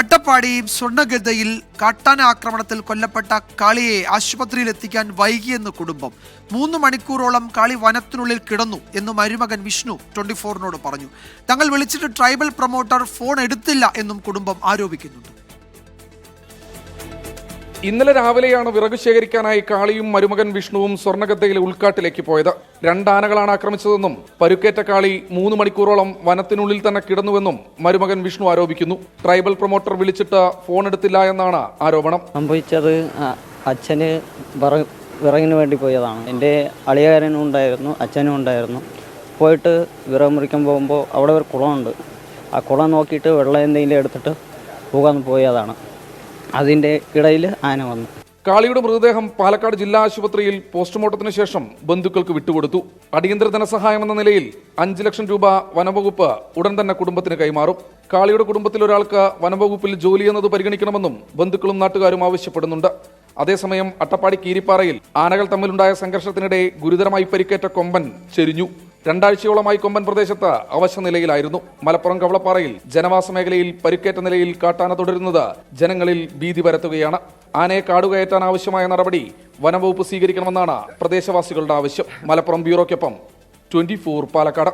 അട്ടപ്പാടി സ്വർണ്ണഗതയിൽ കാട്ടാന ആക്രമണത്തിൽ കൊല്ലപ്പെട്ട കാളിയെ ആശുപത്രിയിൽ എത്തിക്കാൻ വൈകിയെന്ന് കുടുംബം. 3 മണിക്കൂറോളം കാളി വനത്തിനുള്ളിൽ കിടന്നു എന്ന് മരുമകൻ വിഷ്ണു 24-നോട് പറഞ്ഞു. തങ്ങൾ വിളിച്ചിട്ട് ട്രൈബൽ പ്രൊമോട്ടർ ഫോൺ എടുത്തില്ല എന്നും കുടുംബം ആരോപിക്കുന്നുണ്ട്. ഇന്നലെ രാവിലെയാണ് വിറക് ശേഖരിക്കാനായി കാളിയും മരുമകൻ വിഷ്ണുവും സ്വർണ്ണഗദ്ദയിലെ ഉൾക്കാട്ടിലേക്ക് പോയത്. 2 ആനകളാണ് ആക്രമിച്ചതെന്നും പരുക്കേറ്റ കാളി 3 മണിക്കൂറോളം വനത്തിനുള്ളിൽ തന്നെ കിടന്നുവെന്നും മരുമകൻ വിഷ്ണു ആരോപിക്കുന്നു. ട്രൈബൽ പ്രൊമോട്ടർ വിളിച്ചിട്ട് ഫോൺ എടുത്തില്ല എന്നാണ് ആരോപണം. സംഭവിച്ചത് അച്ഛന് വിറകിന് വേണ്ടി പോയതാണ്. എൻ്റെ അളിയകാരനും ഉണ്ടായിരുന്നു, അച്ഛനും ഉണ്ടായിരുന്നു. പോയിട്ട് വിറക് മുറിക്കാൻ പോകുമ്പോൾ അവിടെ ഒരു കുളമുണ്ട്. ആ കുളം നോക്കിയിട്ട് വെള്ളം എന്തെങ്കിലും എടുത്തിട്ട് പോകാൻ പോയതാണ്. അതിൻ്റെ ഇടയിൽ ആന വന്നു. കാളിയുടെ മൃതദേഹം പാലക്കാട് ജില്ലാ ആശുപത്രിയിൽ പോസ്റ്റ്മോർട്ടത്തിന് ശേഷം ബന്ധുക്കൾക്ക് വിട്ടുകൊടുത്തു. അടിയന്തര ധനസഹായം എന്ന നിലയിൽ 5 ലക്ഷം രൂപ വനംവകുപ്പ് ഉടൻ തന്നെ കുടുംബത്തിന് കൈമാറും. കാളിയുടെ കുടുംബത്തിൽ ഒരാൾക്ക് വനംവകുപ്പിൽ ജോലി എന്നത് പരിഗണിക്കണമെന്നും ബന്ധുക്കളും നാട്ടുകാരും ആവശ്യപ്പെടുന്നുണ്ട്. അതേസമയം അട്ടപ്പാടി കീരിപ്പാറയിൽ ആനകൾ തമ്മിലുണ്ടായ സംഘർഷത്തിനിടെ ഗുരുതരമായി പരിക്കേറ്റ കൊമ്പൻ ചെരിഞ്ഞു. 2 ആഴ്ചയോളമായി കൊമ്പൻ പ്രദേശത്ത് അവശ നിലയിലായിരുന്നു. മലപ്പുറം കവളപ്പാറയിൽ ജനവാസ മേഖലയിൽ പരിക്കേറ്റ നിലയിൽ കാട്ടാന തുടരുന്നത് ജനങ്ങളിൽ ഭീതി പരത്തുകയാണ്. ആനയെ കാടുകയറ്റാൻ ആവശ്യമായ നടപടി വനംവകുപ്പ് സ്വീകരിക്കണമെന്നാണ് പ്രദേശവാസികളുടെ ആവശ്യം. മലപ്പുറം ബ്യൂറോയ്ക്കൊപ്പം 24 പാലക്കാട്.